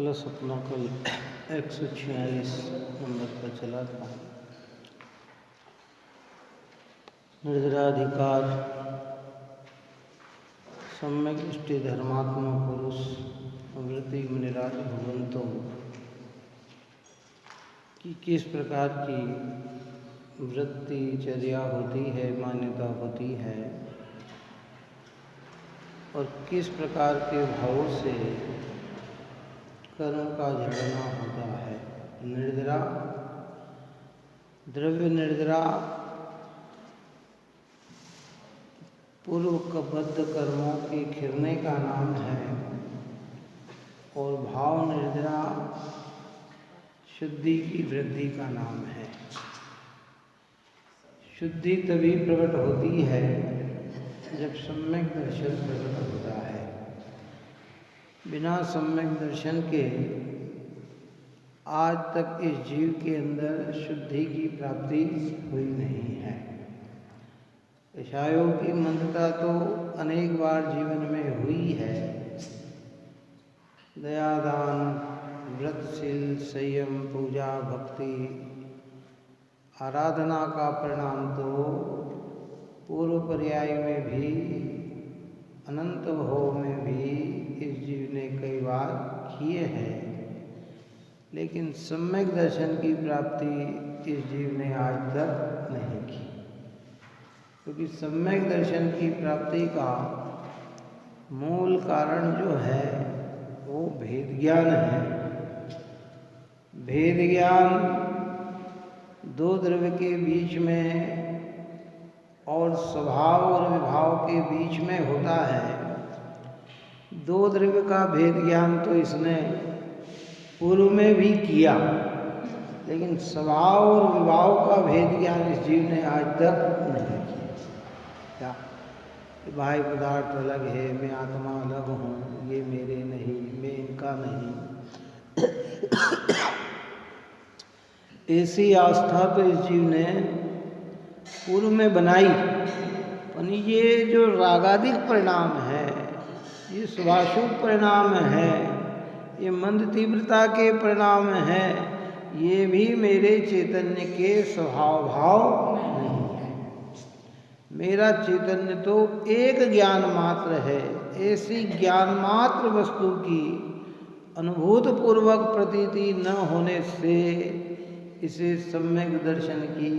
Class अपना कल 146 number पर चला था। निर्जराधिकार सम्यक दृष्टि धर्मात्मा पुरुष वृत्ति मुनिराज भगवंतों की किस प्रकार की वृत्ति चर्या होती है, मान्यता होती है और किस प्रकार के भावों से कर्म का झड़ना होता है। निर्जरा द्रव्य निर्जरा पूर्वबद्ध कर्मों के खिरने का नाम है और भाव निर्जरा शुद्धि की वृद्धि का नाम है। शुद्धि तभी प्रकट होती है जब सम्यक दर्शन प्रकट होता है। बिना सम्यक दर्शन के आज तक इस जीव के अंदर शुद्धि की प्राप्ति हुई नहीं है। विषयों की मंदता तो अनेक बार जीवन में हुई है। दयादान, व्रतशील, संयम, पूजा, भक्ति, आराधना का परिणाम तो पूर्व पर्याय में भी, अनंत भाव में भी इस जीव ने कई बार किए हैं, लेकिन सम्यक दर्शन की प्राप्ति इस जीव ने आज तक नहीं की। क्योंकि सम्यक दर्शन की प्राप्ति का मूल कारण जो है वो भेद ज्ञान है। भेद ज्ञान दो द्रव्य के बीच में और स्वभाव और विभाव के बीच में होता है। दो द्रव्य का भेद ज्ञान तो इसने पूर्व में भी किया, लेकिन स्वभाव और विभाव का भेद ज्ञान इस जीव ने आज तक नहीं किया। क्या बाह्य पदार्थ अलग है, मैं आत्मा अलग हूँ, ये मेरे नहीं, मैं इनका नहीं। ऐसी आस्था तो इस जीव ने पूर्व में बनाई, पर ये जो रागादिक परिणाम है, ये शुभाशुभ परिणाम है, ये मंद तीव्रता के परिणाम है, ये भी मेरे चैतन्य के स्वभाव भाव नहीं है। मेरा चैतन्य तो एक ज्ञान मात्र है। ऐसी ज्ञान मात्र वस्तु की अनुभूत पूर्वक प्रतीति न होने से इसे सम्यक दर्शन की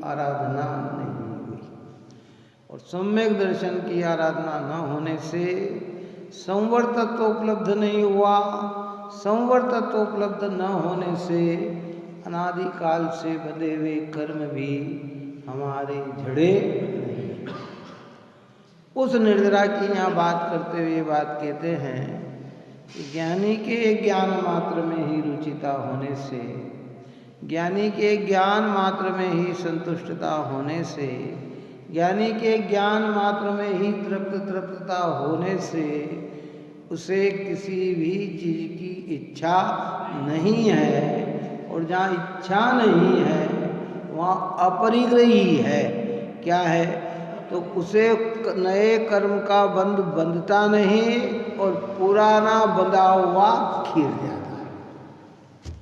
आराधना नहीं हुई, और सम्यक दर्शन की आराधना न होने से संवर तत्व उपलब्ध नहीं हुआ। संवर तत्व उपलब्ध न होने से अनादिकाल से बंधे हुए कर्म भी हमारे झड़े नहीं। उस निर्जरा की यहाँ बात करते हुए बात कहते हैं कि ज्ञानी के ज्ञान मात्र में ही रुचिता होने से, ज्ञानी के ज्ञान मात्र में ही संतुष्टता होने से, ज्ञानी के ज्ञान मात्र में ही तृप्तता होने से उसे किसी भी चीज़ की इच्छा नहीं है, और जहाँ इच्छा नहीं है वहाँ अपरिग्रही है। क्या है? तो उसे नए कर्म का बंध बंधता नहीं और पुराना बंधा हुआ खीर जाता है।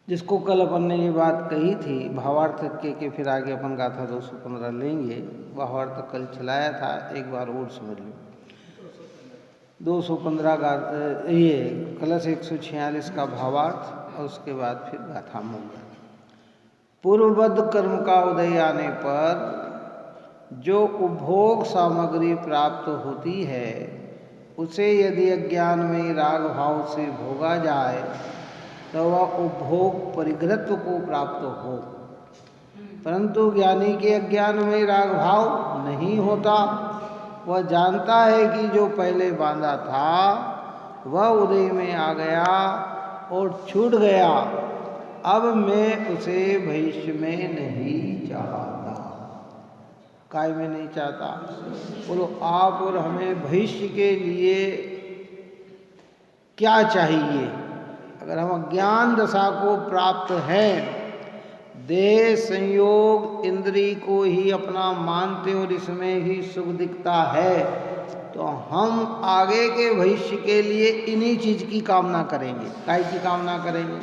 जिसको कल अपन ने ये बात कही थी भावार्थ के फिर आगे अपन गाथा 215 लेंगे। भावार्थ कल चलाया था, एक बार और समझ लो। 215 ये कलश 146 का भावार्थ और उसके बाद फिर गाथा मूल। पूर्वबद्ध कर्म का उदय आने पर जो उपभोग सामग्री प्राप्त होती है उसे यदि अज्ञान में राग भाव से भोगा जाए तो वह उपभोग परिग्रहत्व को प्राप्त हो, परंतु ज्ञानी के अज्ञान में राग भाव नहीं होता। वह जानता है कि जो पहले बांधा था वह उदय में आ गया और छूट गया, अब मैं उसे भविष्य में नहीं चाहता। काय में नहीं चाहता? बोलो आप और हमें भविष्य के लिए क्या चाहिए? अगर हम ज्ञान दशा को प्राप्त हैं, देह संयोग इंद्री को ही अपना मानते और इसमें ही सुख दिखता है, तो हम आगे के भविष्य के लिए इन्हीं चीज की कामना करेंगे। काय की कामना करेंगे?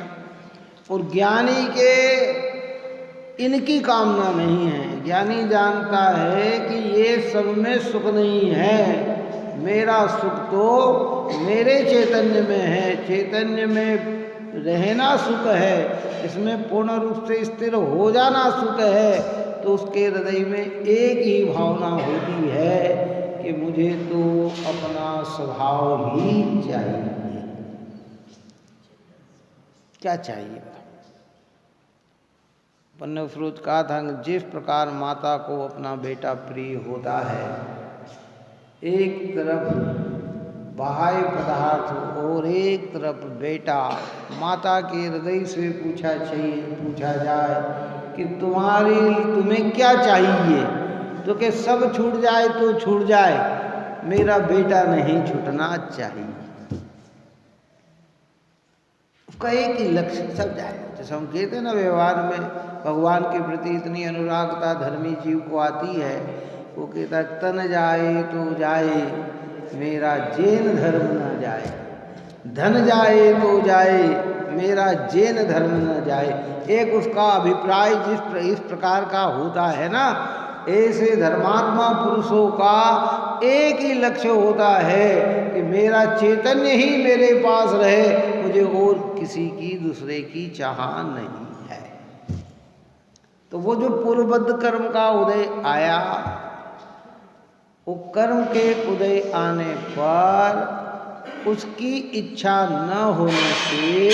और ज्ञानी के इनकी कामना नहीं है। ज्ञानी जानता है कि ये सब में सुख नहीं है, मेरा सुख तो मेरे चैतन्य में है, चैतन्य में रहना सुख है, इसमें पूर्ण रूप से स्थिर हो जाना सुख है। तो उसके हृदय में एक ही भावना होती है कि मुझे तो अपना स्वभाव ही चाहिए। क्या चाहिए? पन्नफ्रोज कहा था, जिस प्रकार माता को अपना बेटा प्रिय होता है, एक तरफ बाह्य पदार्थ और एक तरफ बेटा, माता के हृदय से पूछा जाए कि तुम्हें क्या चाहिए, तो कि सब छूट जाए तो छूट जाए, मेरा बेटा नहीं छूटना चाहिए। उसका एक ही लक्ष्य, सब जाए। जैसे हम कहते हैं ना, व्यवहार में भगवान के प्रति इतनी अनुरागता धर्मी जीव को आती है, वो कहता है तन जाए तो जाए, मेरा जैन धर्म न जाए, धन जाए तो जाए, मेरा जैन धर्म न जाए। एक उसका अभिप्राय इस प्रकार का होता है ना, ऐसे धर्मात्मा पुरुषों का एक ही लक्ष्य होता है कि मेरा चैतन्य ही मेरे पास रहे, मुझे और किसी की दूसरे की चाह नहीं है। तो वो जो पूर्वबद्ध कर्म का उदय आया, वो कर्म के उदय आने पर उसकी इच्छा न होने से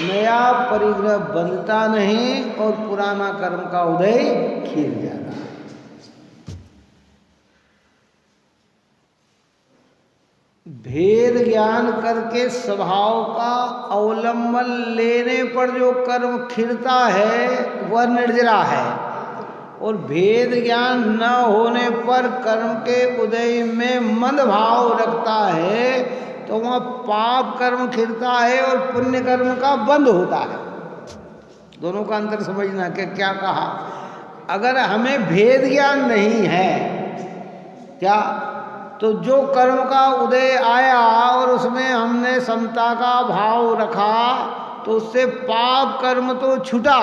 नया परिग्रह बनता नहीं और पुराना कर्म का उदय खिल जाता है। भेद ज्ञान करके स्वभाव का अवलंबन लेने पर जो कर्म खिलता है वह निर्जरा है, और भेद ज्ञान न होने पर कर्म के उदय में मंद भाव रखता है तो वह पाप कर्म खिलता है और पुण्य कर्म का बंद होता है। दोनों का अंतर समझना कि क्या कहा। अगर हमें भेद ज्ञान नहीं है क्या, तो जो कर्म का उदय आया और उसमें हमने समता का भाव रखा तो उससे पाप कर्म तो छूटा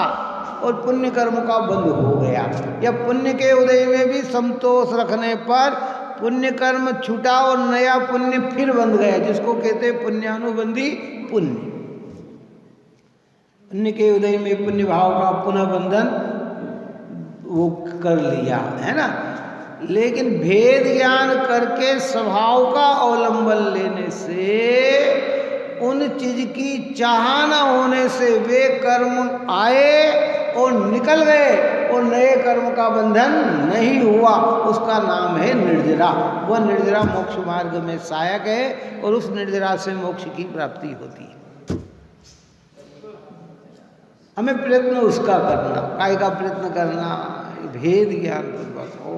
और पुण्य कर्म का बंद हो गया। या पुण्य के उदय में भी संतोष रखने पर पुण्य कर्म छूटा और नया पुण्य फिर बंध गया, जिसको कहते हैं पुण्यानुबंधी पुण्य। पुण्य के उदय में पुण्य भाव का पुनः बंधन वो कर लिया है ना। लेकिन भेद ज्ञान करके स्वभाव का अवलंबन लेने से, उन चीज की चाह न होने से वे कर्म आए और निकल गए और नए कर्म का बंधन नहीं हुआ, उसका नाम है निर्जरा। वह निर्जरा मोक्ष मार्ग में सहायक है और उस निर्जरा से मोक्ष की प्राप्ति होती है। हमें प्रयत्न उसका करना, काय का प्रयत्न करना, भेद ज्ञान पूर्वक। हो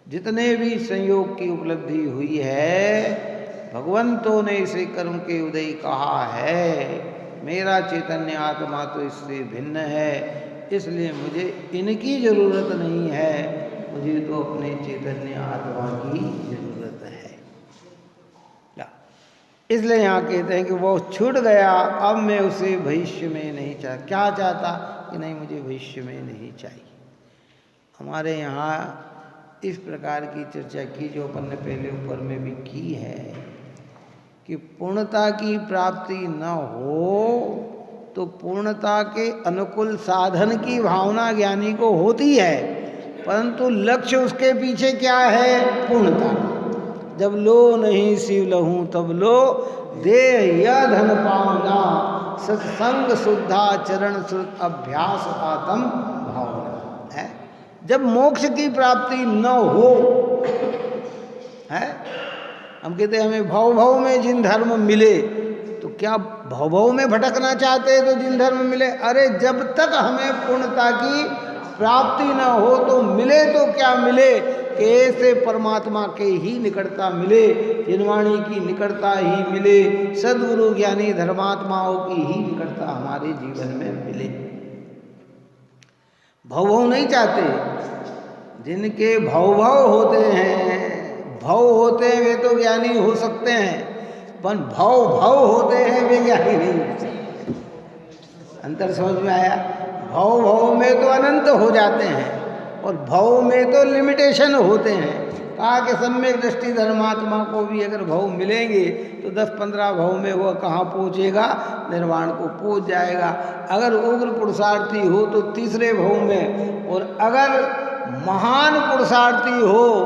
जितने भी संयोग की उपलब्धि हुई है, भगवंतों ने इसे कर्म के उदय कहा है। मेरा चैतन्य आत्मा तो इससे भिन्न है, इसलिए मुझे इनकी जरूरत नहीं है, मुझे तो अपने चैतन्य आत्मा की जरूरत है। इसलिए यहाँ कहते हैं कि वो छूट गया, अब मैं उसे भविष्य में नहीं चाहता। क्या चाहता? कि नहीं, मुझे भविष्य में नहीं चाहिए। हमारे यहाँ इस प्रकार की चर्चा की जो अपन ने पहले ऊपर में भी की है कि पूर्णता की प्राप्ति न हो तो पूर्णता के अनुकूल साधन की भावना ज्ञानी को होती है, परंतु लक्ष्य उसके पीछे क्या है? पूर्णता। जब लो नहीं शिव लहूं तब लो देह या धन पावना, सत्संग शुद्धा चरण श्रुत अभ्यास आत्म भावना है। जब मोक्ष की प्राप्ति न हो है, हम कहते हैं हमें भव भव में जिन धर्म मिले, तो क्या भव भव में भटकना चाहते हैं तो जिन धर्म मिले? अरे जब तक हमें पूर्णता की प्राप्ति न हो तो मिले तो क्या मिले, कैसे परमात्मा के ही निकटता मिले, जिनवाणी की निकटता ही मिले, सद्गुरु ज्ञानी धर्मात्माओं की ही निकटता हमारे जीवन में मिले। भव भव नहीं चाहते, जिनके भव भव होते हैं भव होते हैं वे तो ज्ञानी हो सकते हैं, पर भव भव होते हैं वे ज्ञानी नहीं हो सकते। अंतर समझ में आया? भव भव में तो अनंत हो जाते हैं और भव में तो लिमिटेशन होते हैं। कहा कि सम्यक दृष्टि धर्मात्मा को भी अगर भव मिलेंगे तो 10-15 भव में वह कहाँ पहुँचेगा? निर्वाण को पहुँच जाएगा। अगर उग्र पुरुषार्थी हो तो तीसरे भव में, और अगर महान पुरुषार्थी हो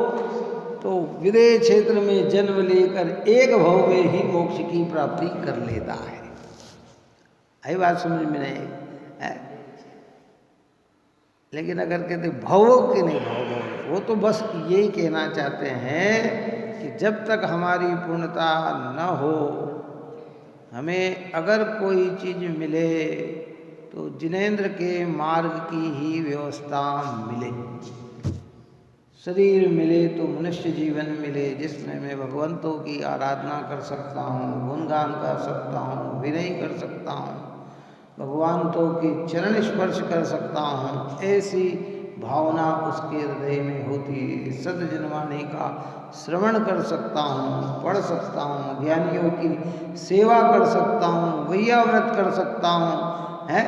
तो विदेह क्षेत्र में जन्म लेकर एक भव में ही मोक्ष की प्राप्ति कर लेता है। आई बात समझ में नहीं है? लेकिन अगर कहते भव के नहीं, भव वो तो बस यही कहना चाहते हैं कि जब तक हमारी पूर्णता न हो, हमें अगर कोई चीज़ मिले तो जिनेंद्र के मार्ग की ही व्यवस्था मिले। शरीर मिले तो मनुष्य जीवन मिले जिसमें मैं भगवंतों की आराधना कर सकता हूँ, गुणगान कर सकता हूँ, विनय कर सकता हूँ, भगवंतों के चरण स्पर्श कर सकता हूँ, ऐसी भावना उसके हृदय में होती है। सद्जनवाणी का श्रवण कर सकता हूँ, पढ़ सकता हूँ, ज्ञानियों की सेवा कर सकता हूँ, वैयाव्रत कर सकता हूँ, है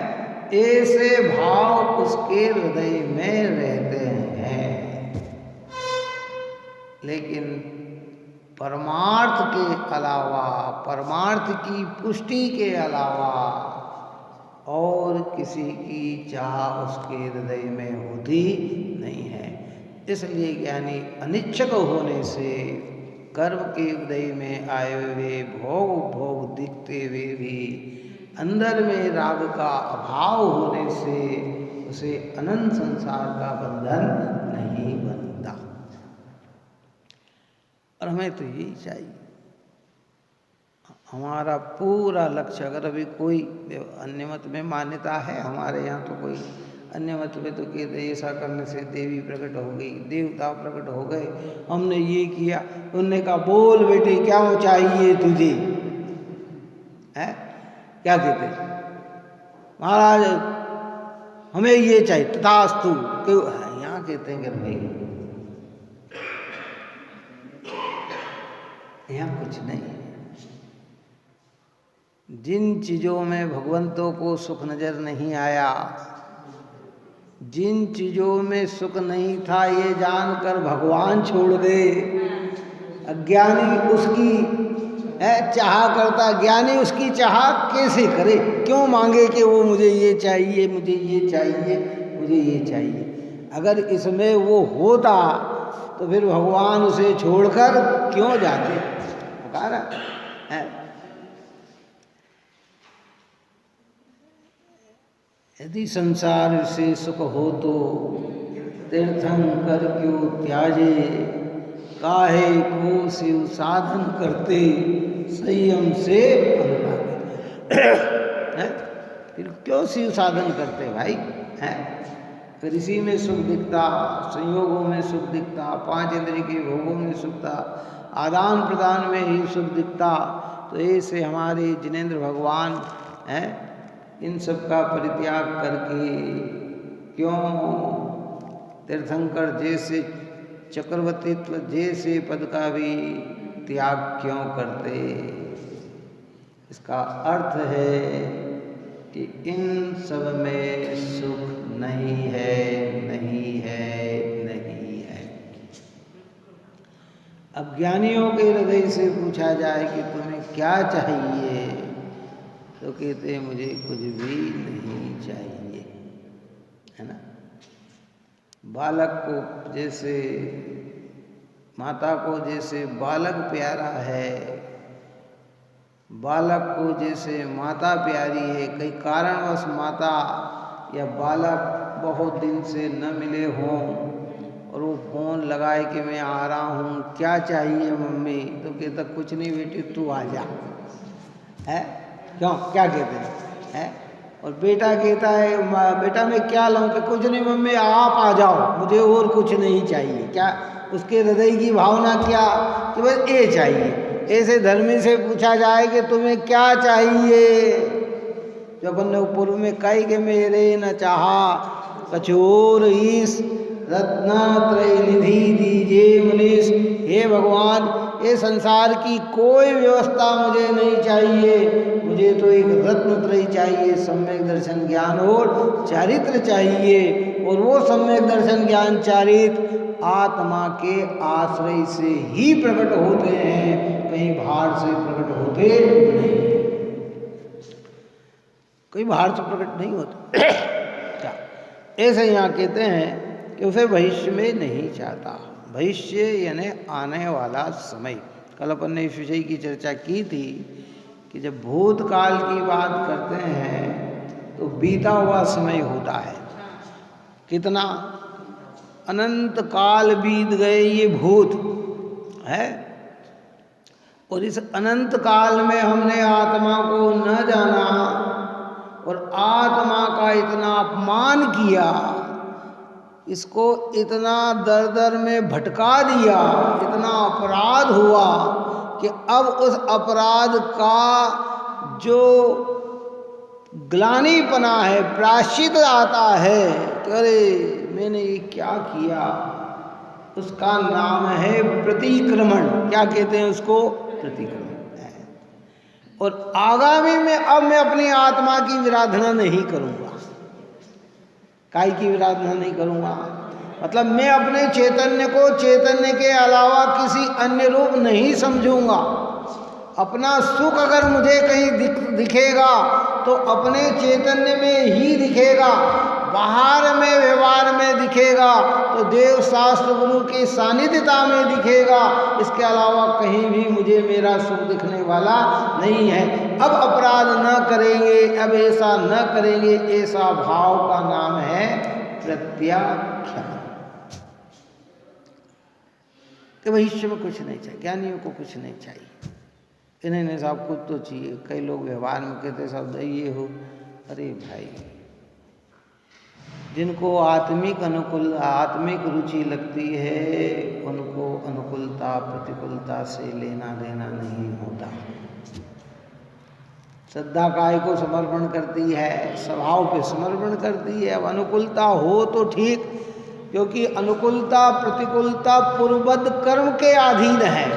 ऐसे भाव उसके हृदय में रहते हैं। लेकिन परमार्थ के अलावा, परमार्थ की पुष्टि के अलावा और किसी की चाह उसके हृदय में होती नहीं है। इसलिए ज्ञानी अनिच्छक होने से कर्म के हृदय में आए हुए भोग भोग दिखते हुए भी अंदर में राग का अभाव होने से उसे अनंत संसार का बंधन नहीं बनता। और हमें तो यही चाहिए। हमारा पूरा लक्ष्य, अगर अभी कोई अन्य मत में मान्यता है, हमारे यहाँ तो कोई अन्य मत में तो कहते ऐसा करने से देवी प्रकट हो गई, देवता प्रकट हो गए, हमने ये किया। उनने कहा बोल बेटे क्या चाहिए तुझे? है क्या कहते महाराज हमें ये चाहिए, तथास्तु। यहाँ कहते हैं कि भाई यहाँ कुछ नहीं। जिन चीज़ों में भगवंतों को सुख नजर नहीं आया, जिन चीज़ों में सुख नहीं था ये जानकर भगवान छोड़ गए। अज्ञानी उसकी चाह करता, ज्ञानी उसकी चाह कैसे करे? क्यों मांगे कि वो मुझे ये चाहिए, मुझे ये चाहिए, मुझे ये चाहिए? अगर इसमें वो होता तो फिर भगवान उसे छोड़कर क्यों जाते? पुकारा है। यदि संसार से सुख हो तो तीर्थंकर क्यों त्याजे, काहे को शिव साधन करते संयम से अनुरागे। फिर क्यों शिव साधन करते भाई? हैं फिर इसी में सुख दिखता, संयोगों में सुख दिखता, 5 इंद्रिय के भोगों में सुख था, आदान प्रदान में ही सुख दिखता। तो ऐसे हमारे जिनेंद्र भगवान हैं इन सब का परित्याग करके क्यों तीर्थंकर जैसे चक्रवर्तीत्व जैसे पद का भी त्याग क्यों करते? इसका अर्थ है कि इन सब में सुख नहीं है, नहीं है, नहीं है। अज्ञानियों के हृदय से पूछा जाए कि तुम्हें क्या चाहिए, तो कहते हैं मुझे कुछ भी नहीं चाहिए, है ना। बालक को जैसे, माता को जैसे बालक प्यारा है, बालक को जैसे माता प्यारी है, कई कारणवश माता या बालक बहुत दिन से न मिले हों और वो फ़ोन लगाए कि मैं आ रहा हूँ, क्या चाहिए मम्मी, तो कहता कुछ नहीं बेटी तू आ जा, है क्यों? क्या कहते हैं? और बेटा कहता है बेटा मैं क्या लाऊं? कि कुछ नहीं मम्मी आप आ जाओ, मुझे और कुछ नहीं चाहिए। क्या उसके हृदय की भावना क्या? कि बस ये चाहिए। ऐसे धर्मी से पूछा जाए कि तुम्हें क्या चाहिए, जो अपन ने पूर्व में कही कि मेरे न चाहा कछोर ईस रत्नत्रय निधि दीजिए मुनीश। हे भगवान, ये संसार की कोई व्यवस्था मुझे नहीं चाहिए, मुझे तो एक रत्नत्रय चाहिए, सम्यक दर्शन ज्ञान और चारित्र चाहिए। और वो सम्यक दर्शन ज्ञान चारित्र आत्मा के आश्रय से ही प्रकट होते हैं, कहीं बाहर से प्रकट होते नहीं, कहीं बाहर से प्रकट नहीं होते। ऐसे यहाँ कहते हैं कि उसे भविष्य में नहीं चाहता। भविष्य यानी आने वाला समय। कल अपन ने इस विषय की चर्चा की थी कि जब भूतकाल की बात करते हैं तो बीता हुआ समय होता है, कितना अनंत काल बीत गए ये भूत है, और इस अनंत काल में हमने आत्मा को न जाना और आत्मा का इतना अपमान किया, इसको इतना दर दर में भटका दिया, इतना अपराध हुआ कि अब उस अपराध का जो ग्लानिपना है, प्रायश्चित आता है कि अरे मैंने ये क्या किया, उसका नाम है प्रतिक्रमण। क्या कहते हैं उसको? प्रतिक्रमण। और आगामी में अब मैं अपनी आत्मा की विराधना नहीं करूंगा। काय की विराधना नहीं करूंगा? मतलब मैं अपने चैतन्य को चैतन्य के अलावा किसी अन्य रूप नहीं समझूंगा। अपना सुख अगर मुझे कहीं दिखेगा तो अपने चैतन्य में ही दिखेगा, बाहर में व्यवहार में दिखेगा तो देव शास्त्र गुरु की सानिध्यता में दिखेगा, इसके अलावा कहीं भी मुझे मेरा सुख दिखने वाला नहीं है। अब अपराध न करेंगे, अब ऐसा न करेंगे, ऐसा भाव का नाम है प्रत्याख्यान। कि भविष्य में कुछ नहीं चाहिए, ज्ञानियों को कुछ नहीं चाहिए, इन्हें सब कुछ तो चाहिए। कई लोग व्यवहार में कहते सब ये हो, अरे भाई, जिनको आत्मिक रुचि लगती है उनको अनुकूलता प्रतिकूलता से लेना देना नहीं होता। श्रद्धा काय को समर्पण करती है, स्वभाव पे समर्पण करती है। अब अनुकूलता हो तो ठीक, क्योंकि अनुकूलता प्रतिकूलता पूर्वबद्ध कर्म के अधीन है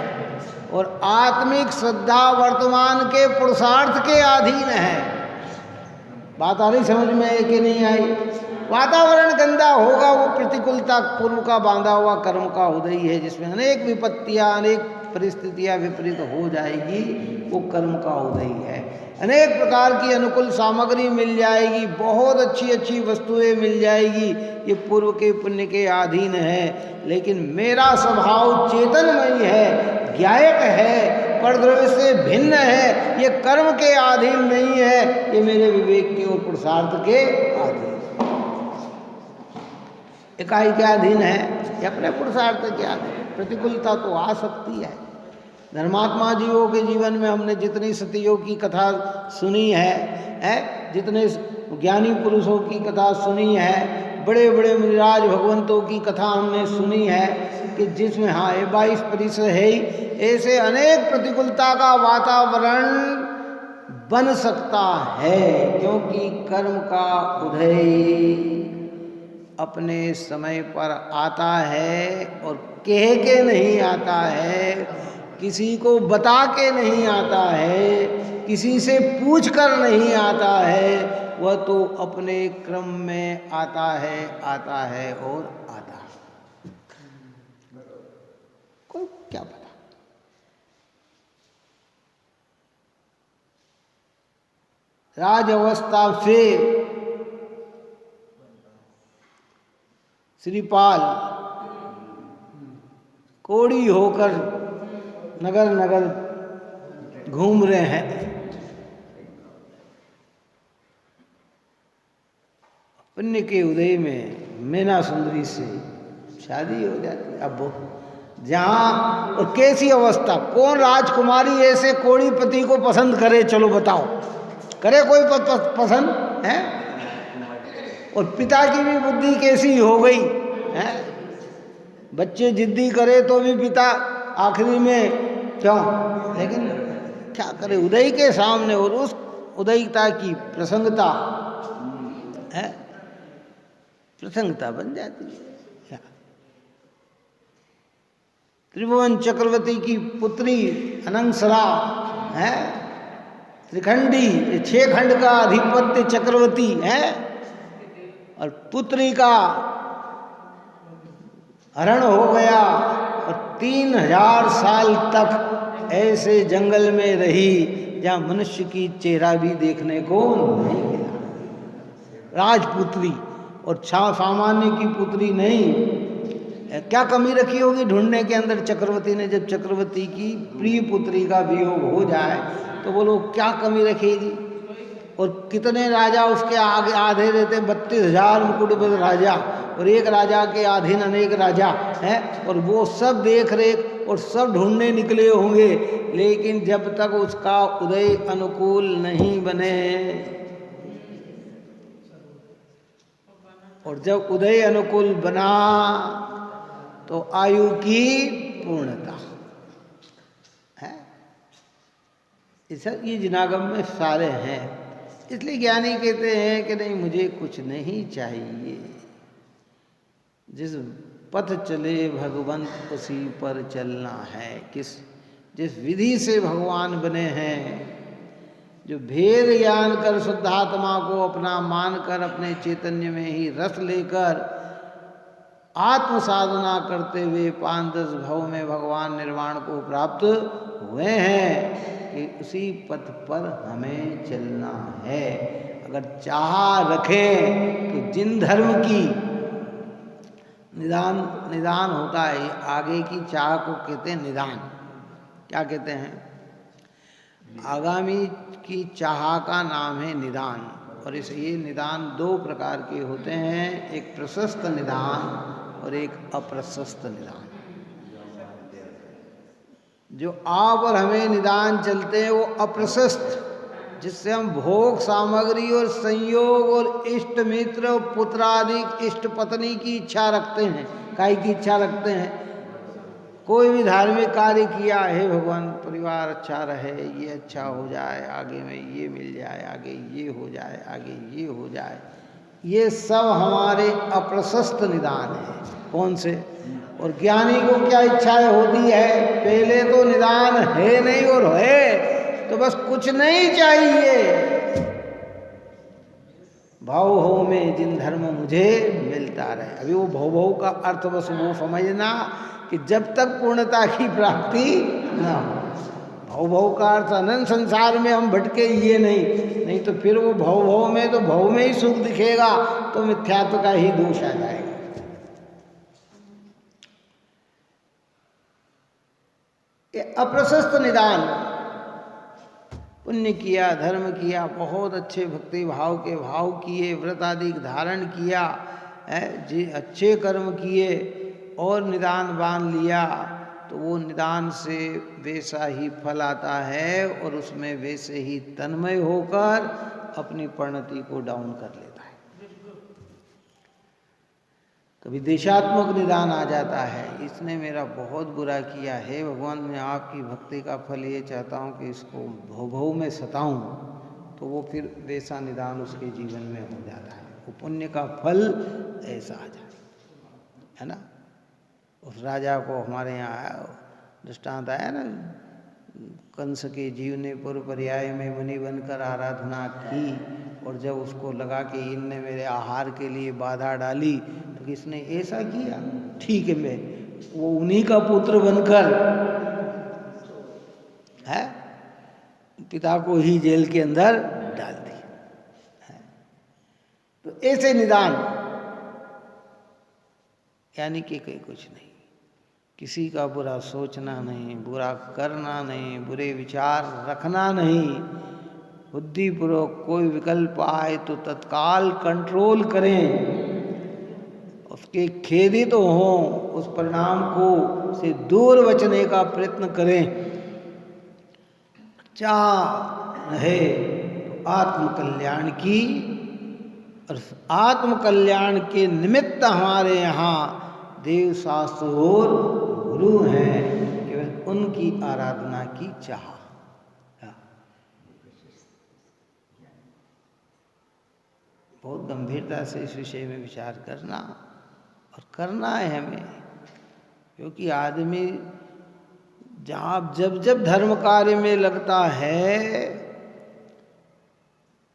और आत्मिक श्रद्धा वर्तमान के पुरुषार्थ के अधीन है। बात आ रही समझ में कि नहीं आई? वातावरण गंदा होगा वो प्रतिकूलता पूर्व का बांधा हुआ कर्म का उदय है, जिसमें अनेक विपत्तियां अनेक परिस्थितियां विपरीत हो जाएगी, वो कर्म का उदय है। अनेक प्रकार की अनुकूल सामग्री मिल जाएगी, बहुत अच्छी अच्छी वस्तुएं मिल जाएगी, ये पूर्व के पुण्य के अधीन है। लेकिन मेरा स्वभाव चेतनमयी है, ज्ञायक है, परद्रव्य से भिन्न है, ये कर्म के अधीन नहीं है, ये मेरे विवेक के और पुरुषार्थ के अधीन। इकाई के अधीन है या अपने पुरुषार्थ के अधीन। प्रतिकूलता तो आ सकती है। धर्मात्मा जीवों के जीवन में हमने जितनी सतियों की कथा सुनी है, जितने ज्ञानी पुरुषों की कथा सुनी है, बड़े बड़े मुनिराज भगवंतों की कथा हमने सुनी है कि जिसमें हाँ 22 परिसर है ही, ऐसे अनेक प्रतिकूलता का वातावरण बन सकता है, क्योंकि कर्म का उदय अपने समय पर आता है और कह के नहीं आता है, किसी को बता के नहीं आता है, किसी से पूछ कर नहीं आता है, वह तो अपने क्रम में आता है और आता है। कोई क्या पता। राज अवस्था से श्रीपाल कोड़ी होकर नगर नगर घूम रहे हैं। पुण्य के उदय में मैना सुंदरी से शादी हो जाती है। अब जहाँ और कैसी अवस्था, कौन राजकुमारी ऐसे कोड़ीपति को पसंद करे? चलो बताओ, करे कोई पसंद है? और पिता की भी बुद्धि कैसी हो गई है? बच्चे जिद्दी करे तो भी पिता आखिरी में क्यों, लेकिन क्या करे, उदय के सामने और उस उदयता की प्रसंगता है, प्रसंगता बन जाती है। त्रिभुवन चक्रवर्ती की पुत्री अनंगसरा है, त्रिखंडी 6 खंड का अधिपत्य चक्रवर्ती है, और पुत्री का हरण हो गया और 3000 साल तक ऐसे जंगल में रही जहाँ मनुष्य की चेहरा भी देखने को नहीं मिला। राजपुत्री और सामान्य की पुत्री नहीं। क्या कमी रखी होगी ढूंढने के अंदर चक्रवर्ती ने? जब चक्रवर्ती की प्रिय पुत्री का वियोग हो जाए तो बोलो क्या कमी रखेगी? और कितने राजा उसके आगे आधे रहते, 32,000 मुकुटबद्ध राजा, और एक राजा के अधीन अनेक राजा हैं, और वो सब देख रेख और सब ढूंढने निकले होंगे, लेकिन जब तक उसका उदय अनुकूल नहीं बने, और जब उदय अनुकूल बना तो आयु की पूर्णता है। ये जिनागम में सारे हैं। इसलिए ज्ञानी कहते हैं कि नहीं, मुझे कुछ नहीं चाहिए, जिस पथ चले भगवंत उसी पर चलना है। जिस विधि से भगवान बने हैं, जो भेद ज्ञान कर शुद्धात्मा को अपना मानकर अपने चैतन्य में ही रस लेकर आत्म साधना करते हुए 5-10 भव में भगवान निर्वाण को प्राप्त हुए हैं, कि उसी पथ पर हमें चलना है। अगर चाह रखें तो जिन धर्म की निदान होता है, आगे की चाह को कहते हैं निदान। क्या कहते हैं? आगामी की चाह का नाम है निदान। और ये निदान 2 प्रकार के होते हैं, एक प्रशस्त निदान और एक अप्रशस्त निदान। जो आप और हमें निदान चलते हैं वो अप्रशस्त, जिससे हम भोग सामग्री और संयोग और इष्ट मित्र और पुत्रादि इष्ट पत्नी की इच्छा रखते हैं। काय की इच्छा रखते हैं? कोई भी धार्मिक कार्य किया है, भगवान परिवार अच्छा रहे, ये अच्छा हो जाए, आगे में ये मिल जाए, आगे ये हो जाए, आगे ये हो जाए, ये सब हमारे अप्रशस्त निदान है। कौन से? और ज्ञानी को क्या इच्छाएं होती है? पहले तो निदान है नहीं, और है तो बस कुछ नहीं चाहिए। भाव हो में जिन धर्म मुझे मिलता रहे। अभी वो भव का अर्थ बस वो समझना कि जब तक पूर्णता की प्राप्ति ना हो। भव का अर्थ अनंत संसार में हम भटके, ये नहीं तो फिर वो भव में तो भव में ही सुख दिखेगा, तो मिथ्यात्व का ही दोष आ जाएगा। ये अप्रशस्त निदान, पुण्य किया, धर्म किया, बहुत अच्छे भक्ति भाव के भाव किए, व्रत आदि धारण किया है जी, अच्छे कर्म किए और निदान बांध लिया, तो वो निदान से वैसा ही फल आता है और उसमें वैसे ही तन्मय होकर अपनी परिणति को डाउन कर लेता है। कभी देशात्मक निदान आ जाता है, इसने मेरा बहुत बुरा किया है भगवान, मैं आपकी भक्ति का फल ये चाहता हूँ कि इसको भव में सताऊँ, तो वो फिर वैसा निदान उसके जीवन में हो जाता है। वो पुण्य का फल ऐसा आ जाए, है ना। उस राजा को हमारे यहाँ दृष्टांत आया ना, कंस के जीव ने पूर्व पर्याय में मुनि बनकर आराधना की, और जब उसको लगा कि इनने मेरे आहार के लिए बाधा डाली, तो किसने ऐसा किया? ठीक है, मैं वो उन्हीं का पुत्र बनकर है पिता को ही जेल के अंदर डाल दिया। तो ऐसे निदान यानी कि कोई कुछ नहीं, किसी का बुरा सोचना नहीं, बुरा करना नहीं, बुरे विचार रखना नहीं, बुद्धिपूर्वक कोई विकल्प आए तो तत्काल कंट्रोल करें, उसके खेदित तो हों, उस परिणाम को से दूर बचने का प्रयत्न करें। चाह रहे तो आत्मकल्याण की, और आत्मकल्याण के निमित्त हमारे यहाँ देव शास्त्र और गुरु हैं, केवल उनकी आराधना की चाह। बहुत गंभीरता से इस विषय में विचार करना, और करना है हमें, क्योंकि आदमी जहाँ जब जब धर्म कार्य में लगता है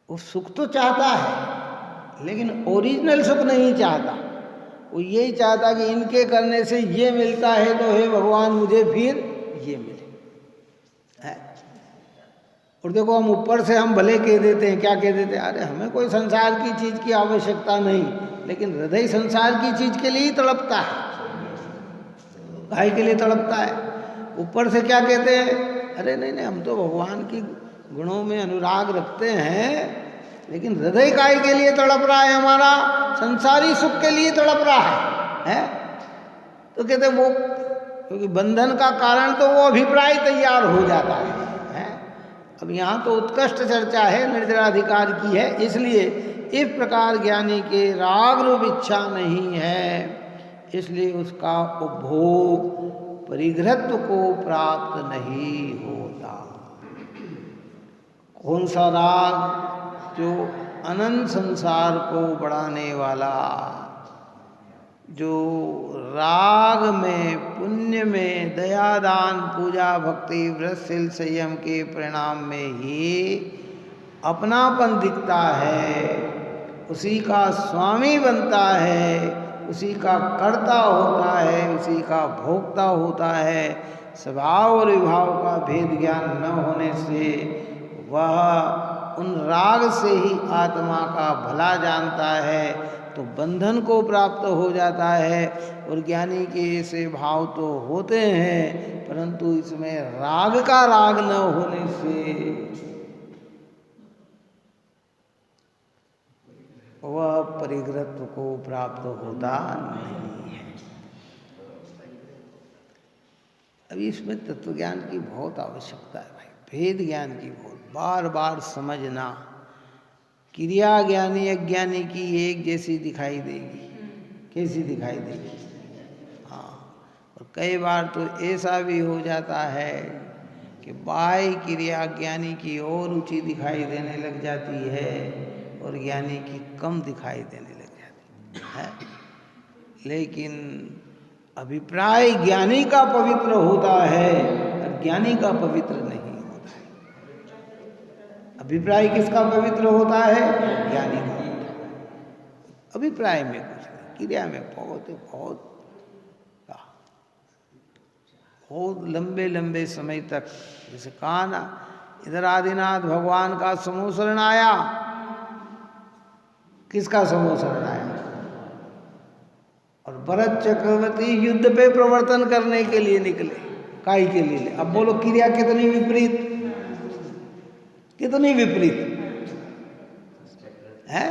वो सुख तो चाहता है, लेकिन ओरिजिनल सुख नहीं चाहता। वो यही चाहता कि इनके करने से ये मिलता है तो हे भगवान मुझे फिर ये मिले है। और देखो हम ऊपर से हम भले कह देते हैं, क्या कह देते हैं, अरे हमें कोई संसार की चीज़ की आवश्यकता नहीं, लेकिन हृदय संसार की चीज़ के लिए ही तड़पता है, गाय के लिए तड़पता है। ऊपर से क्या कहते हैं, अरे नहीं नहीं हम तो भगवान की गुणों में अनुराग रखते हैं, लेकिन हृदय काय के लिए तड़प रहा है, हमारा संसारी सुख के लिए तड़प रहा है? तो कहते वो, क्योंकि बंधन का कारण तो वो अभिप्राय तैयार हो जाता है? अब यहाँ तो उत्कृष्ट चर्चा है, निर्जराधिकार की है, इसलिए इस प्रकार ज्ञानी के राग रूप इच्छा नहीं है, इसलिए उसका उपभोग परिग्रहत्व को प्राप्त नहीं होता। कौन सा राग? जो अनंत संसार को बढ़ाने वाला, जो राग में, पुण्य में, दया दान पूजा भक्ति व्रत शील संयम के परिणाम में ही अपनापन दिखता है, उसी का स्वामी बनता है, उसी का कर्ता होता है, उसी का भोक्ता होता है। स्वभाव और विभाव का भेद ज्ञान न होने से वह उन राग से ही आत्मा का भला जानता है, तो बंधन को प्राप्त हो जाता है। और ज्ञानी के ऐसे भाव तो होते हैं, परंतु इसमें राग का राग न होने से वह परिग्रहत्व को प्राप्त होता नहीं है। अभी इसमें तत्वज्ञान की बहुत आवश्यकता है भाई, भेद ज्ञान की बहुत, बार बार समझना। क्रिया ज्ञानी अज्ञानी की एक जैसी दिखाई देगी, कैसी दिखाई देगी? हाँ, और कई बार तो ऐसा भी हो जाता है कि बाह्य क्रिया ज्ञानी की और ऊंची दिखाई देने लग जाती है और ज्ञानी की कम दिखाई देने लग जाती है। लेकिन अभिप्राय ज्ञानी का पवित्र होता है, ज्ञानी का पवित्र नहीं होता है। अभिप्राय किसका पवित्र होता है? ज्ञानी का होता है। अभिप्राय में कुछ नहीं, क्रिया में बहुत लंबे लंबे समय तक, जैसे कहा ना, इधर आदिनाथ भगवान का समोसरण आया। किसका समोसरण आया? और भरत चक्रवर्ती युद्ध पे प्रवर्तन करने के लिए निकले, काई के लिए। अब बोलो क्रिया कितनी विपरीत, कितनी विपरीत है।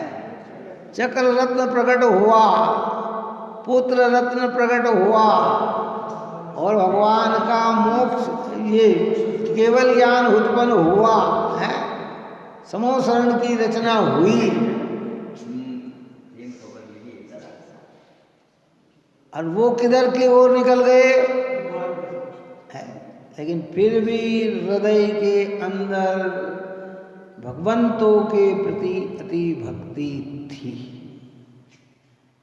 चक्र रत्न प्रकट हुआ, पुत्र रत्न प्रकट हुआ, और भगवान का मोक्ष, ये केवल ज्ञान उत्पन्न हुआ है, समोसरण की रचना हुई, और वो किधर की ओर निकल गए है। लेकिन फिर भी हृदय के अंदर भगवंतों के प्रति अति भक्ति थी,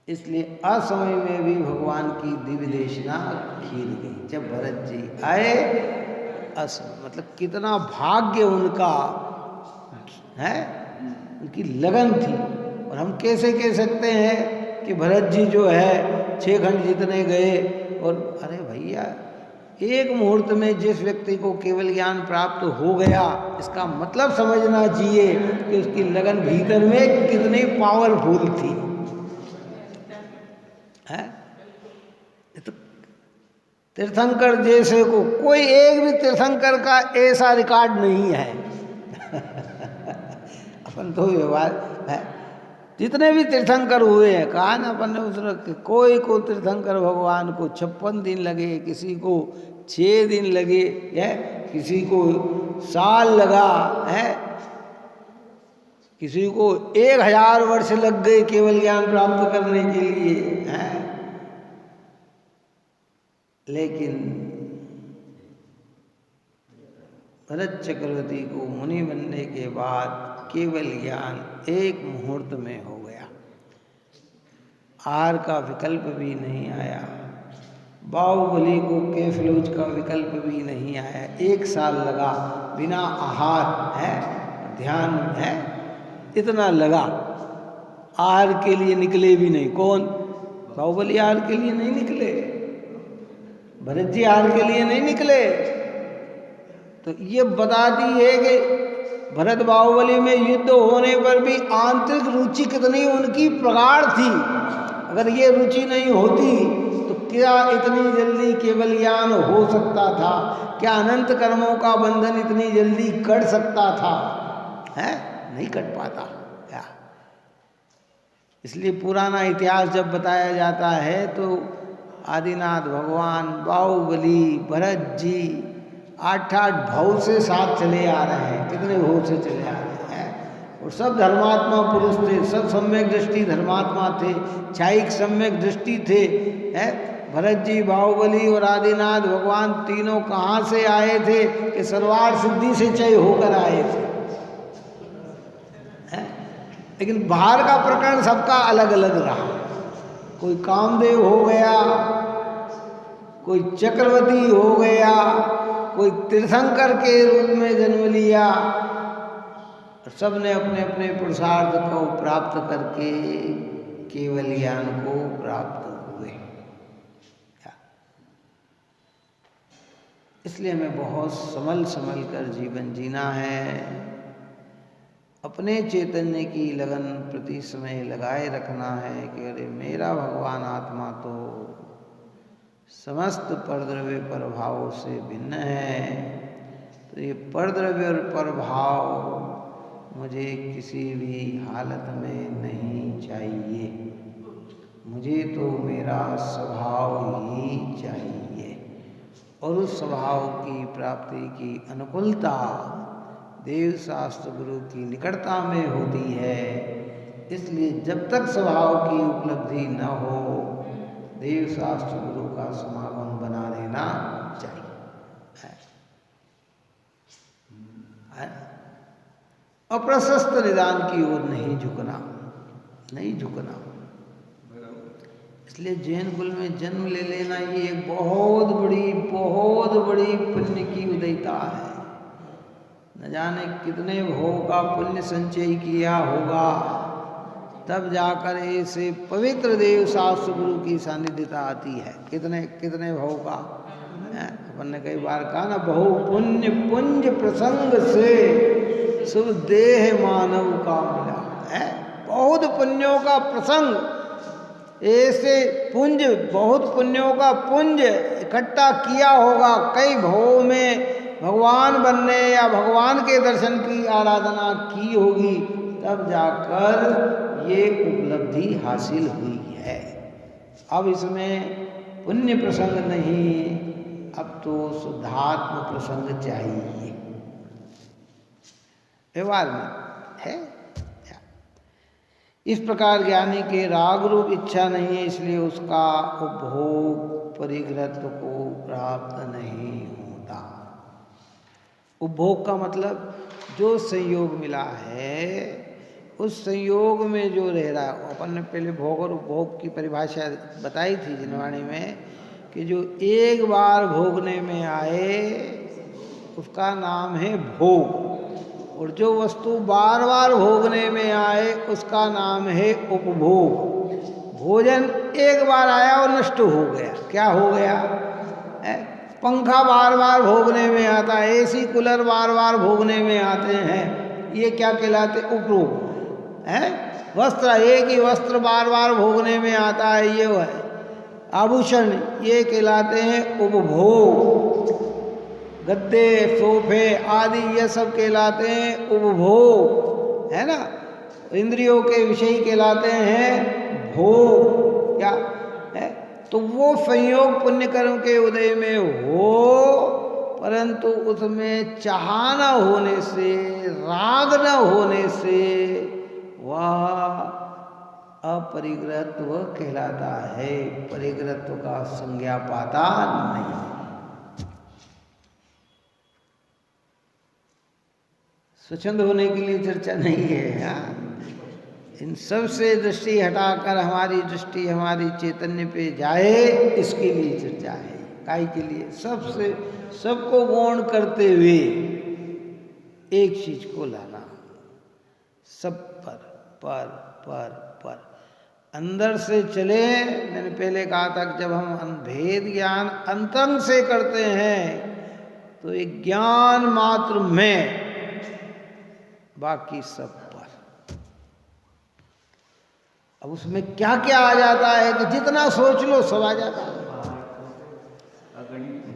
इसलिए असमय में भी भगवान की दिव्य देशना खीर गई। जब भरत जी आए, मतलब कितना भाग्य उनका है, उनकी लगन थी। और हम कैसे कह सकते हैं कि भरत जी जो है 6 खंड जितने गए, और अरे भैया एक मुहूर्त में जिस व्यक्ति को केवल ज्ञान प्राप्त हो गया, इसका मतलब समझना चाहिए कि उसकी लगन भीतर में कितनी पावरफुल थी है। तो तीर्थंकर जैसे को कोई एक भी तीर्थंकर का ऐसा रिकॉर्ड नहीं है अपन तो व्यवहार है, जितने भी तीर्थंकर हुए हैं, कहा ना अपन ने उसने, कोई को तीर्थंकर भगवान को 56 दिन लगे, किसी को 6 दिन लगे है, किसी को साल लगा है, किसी को 1000 वर्ष लग गए केवल ज्ञान प्राप्त करने के लिए है। लेकिन भरत चक्रवर्ती को मुनि बनने के बाद केवल ज्ञान एक मुहूर्त में हो गया, आहार का विकल्प भी नहीं आया, बाहुबली को कैफलूज का विकल्प भी नहीं आया, 1 साल लगा बिना आहार है, ध्यान है, इतना लगा, आहार के लिए निकले भी नहीं। कौन? बाहुबली आहार के लिए नहीं निकले, भरत जी आहार के लिए नहीं निकले। तो ये बताती है कि भरत बाहुबली में युद्ध होने पर भी आंतरिक रुचि कितनी उनकी प्रगाढ़ थी। अगर ये रुचि नहीं होती तो क्या इतनी जल्दी केवल ज्ञान हो सकता था? क्या अनंत कर्मों का बंधन इतनी जल्दी कट सकता था? है नहीं कट पाता क्या? इसलिए पुराना इतिहास जब बताया जाता है तो आदिनाथ भगवान, बाहुबली, भरत जी 8-8 भाव से साथ चले आ रहे हैं। कितने भाव से चले आ रहे हैं? और सब धर्मात्मा पुरुष थे, सब सम्यक दृष्टि धर्मात्मा थे, छायिक सम्यक दृष्टि थे। है भरत जी, बाहुबली और आदिनाथ भगवान तीनों कहाँ से आए थे? कि सर्वार्थ सिद्धि से चय होकर आए थे। लेकिन बाहर का प्रकरण सबका अलग अलग रहा। कोई कामदेव हो गया, कोई चक्रवर्ती हो गया, कोई तीर्थंकर के रूप में जन्म लिया, और सब ने अपने अपने पुरुषार्थ को प्राप्त करके केवल ज्ञान को प्राप्त हुए। इसलिए हमें बहुत संभल संभल कर जीवन जीना है। अपने चैतन्य की लगन प्रति समय लगाए रखना है कि अरे मेरा भगवान आत्मा तो समस्त परद्रव्य प्रभावों से भिन्न है, तो ये परद्रव्य और प्रभाव मुझे किसी भी हालत में नहीं चाहिए। मुझे तो मेरा स्वभाव ही चाहिए, और उस स्वभाव की प्राप्ति की अनुकूलता देव शास्त्र गुरु की निकटता में होती है। इसलिए जब तक स्वभाव की उपलब्धि न हो, देव शास्त्र गुरु का समागम बना लेना चाहिए। अप्रशस्त निदान की ओर नहीं झुकना, नहीं झुकना। इसलिए जैन कुल में जन्म ले लेना ये एक बहुत बड़ी पुण्य की उदयता है। न जाने कितने भोग का पुण्य संचय किया होगा, तब जाकर ऐसे पवित्र देव शास्त्र गुरु की सानिध्यता आती है। कितने कितने भोग का। अपन ने कई बार कहा ना, बहु पुण्य पुंज प्रसंग से शुभ देह मानव का मिला है। बहुत पुण्यों का प्रसंग, ऐसे पुंज, बहुत पुण्यों का पुंज इकट्ठा किया होगा, कई भवों में भगवान बनने या भगवान के दर्शन की आराधना की होगी, तब जाकर ये उपलब्धि हासिल हुई है। अब इसमें पुण्य प्रसंग नहीं, अब तो शुद्धात्म प्रसंग चाहिए। व्यवहार में है। इस प्रकार ज्ञानी के राग रूप इच्छा नहीं है, इसलिए उसका उपभोग परिग्रहत्व को प्राप्त नहीं होता। उपभोग का मतलब जो संयोग मिला है उस संयोग में जो रह रहा है। अपन ने पहले भोग और उपभोग की परिभाषा बताई थी जिनवाणी में, कि जो एक बार भोगने में आए उसका नाम है भोग, और जो वस्तु बार बार भोगने में आए उसका नाम है उपभोग। भोजन एक बार आया और नष्ट हो गया, क्या हो गया? पंखा बार बार भोगने में आता है, एसी कूलर बार बार भोगने में आते हैं, ये क्या कहलाते? उपभोग है। वस्त्र, एक ही वस्त्र बार बार भोगने में आता है, ये है। आभूषण, ये कहलाते हैं उपभोग। गद्दे, सोफे आदि ये सब कहलाते हैं उपभोग, है ना। इंद्रियों के विषय कहलाते हैं भोग। क्या है? तो वो संयोग पुण्य कर्म के उदय में हो, परंतु उसमें चाह न होने से, राग न होने से वह अपरिग्रहत्व कहलाता है। परिग्रहत्व का संज्ञा पाता नहीं। स्वच्छंद होने के लिए चर्चा नहीं है। इन सब से दृष्टि हटाकर हमारी दृष्टि हमारी चैतन्य पे जाए, इसके लिए चर्चा है। काय के लिए? सबसे सबको गौण करते हुए एक चीज को लाना, सब पर अंदर से चले। मैंने पहले कहा था कि जब हम भेद ज्ञान अंतरंग से करते हैं तो एक ज्ञान मात्र में, बाकी सब पर। अब उसमें क्या क्या आ जाता है कि जितना सोच लो सब आ जाता है।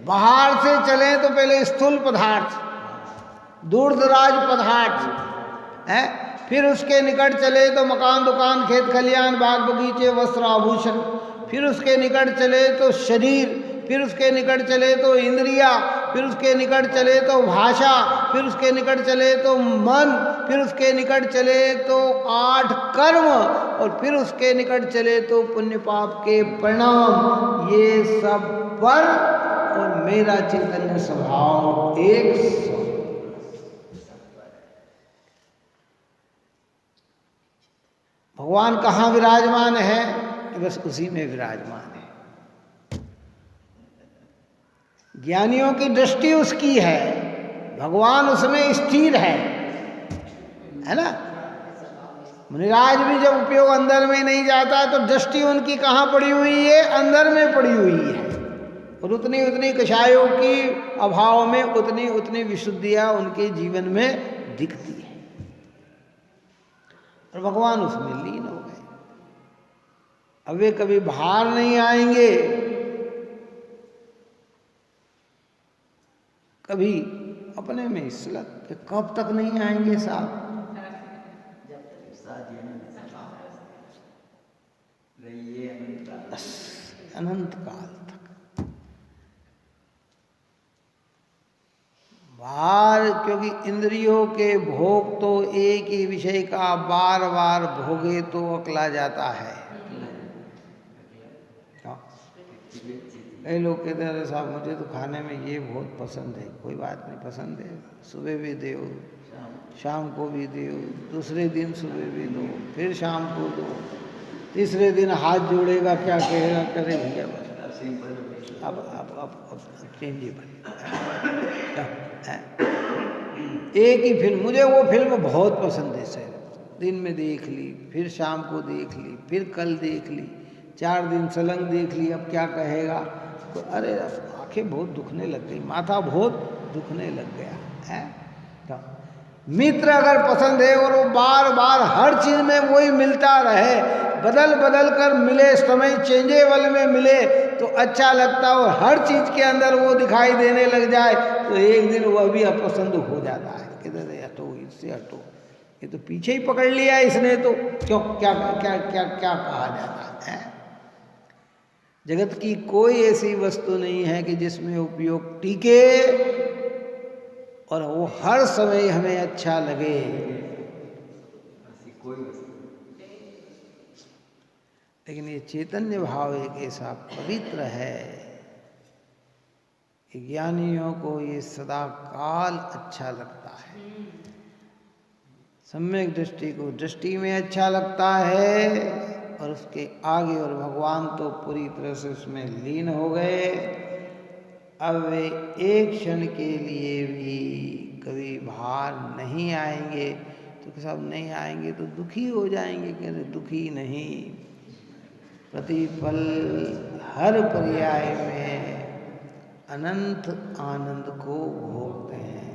बाहर से चले तो पहले स्थूल पदार्थ, दूर दराज पदार्थ है, फिर उसके निकट चले तो मकान दुकान खेत खलियान बाग बगीचे वस्त्र आभूषण, फिर उसके निकट चले तो शरीर, फिर उसके निकट चले तो इंद्रिया, फिर उसके निकट चले तो भाषा, फिर उसके निकट चले तो मन, फिर उसके निकट चले तो 8 कर्म, और फिर उसके निकट चले तो पुण्य पाप के परिणाम। ये सब पर और मेरा चैतन्य स्वभाव एक सौ। भगवान कहाँ विराजमान है? बस उसी में विराजमान है। ज्ञानियों की दृष्टि उसकी है, भगवान उसमें स्थिर है ना। मुनिराज भी जब उपयोग अंदर में नहीं जाता तो दृष्टि उनकी कहाँ पड़ी हुई है? अंदर में पड़ी हुई है। और उतनी उतनी कषायों की अभाव में उतनी उतनी विशुद्धियाँ उनके जीवन में दिखती है, और भगवान उसमें लीन हो गए। अब वे कभी बाहर नहीं आएंगे, कभी अपने में इसलत कि कब तक नहीं आएंगे साहब, अनंत काल तक बाहर। क्योंकि इंद्रियों के भोग तो एक ही विषय का बार बार भोगे तो अकला जाता है। कई लोग कहते हैं साहब मुझे तो खाने में ये बहुत पसंद है, कोई बात नहीं, पसंद है, सुबह भी दो, शाम को भी दो, दूसरे दिन सुबह भी दो, फिर शाम को दो, तीसरे दिन हाथ जोड़ेगा, क्या कहेगा, करे भैया बस अब चेंजेबल। एक ही फिल्म, मुझे वो फिल्म बहुत पसंद है सर, दिन में देख ली, फिर शाम को देख ली, फिर कल देख ली, 4 दिन सलंग देख ली, अब क्या कहेगा। तो अरे आंखें बहुत दुखने लग गई, माथा बहुत दुखने लग गया है। तो मित्र अगर पसंद है और वो बार बार हर चीज में वही मिलता रहे, बदल बदल कर मिले, समय चेंजेबल में मिले तो अच्छा लगता है, और हर चीज के अंदर वो दिखाई देने लग जाए तो एक दिन वह भी अपसंद हो जाता है। कहते हटो, इससे हटो, ये तो पीछे ही पकड़ लिया इसने, तो क्यों, क्या क्या क्या क्या कहा जाता है। जगत की कोई ऐसी वस्तु नहीं है कि जिसमें उपयोग टिके और वो हर समय हमें अच्छा लगे। लेकिन ये चैतन्य भाव एक ऐसा पवित्र है कि ज्ञानियों को ये सदा काल अच्छा लगता है। सम्यक दृष्टि को दृष्टि में अच्छा लगता है, और उसके आगे, और भगवान तो पूरी तरह से उसमें लीन हो गए। अब वे एक क्षण के लिए भी कभी बाहर नहीं आएंगे। तो सब नहीं आएंगे तो दुखी हो जाएंगे, कहते दुखी नहीं, प्रतिपल हर पर्याय में अनंत आनंद को भोगते हैं।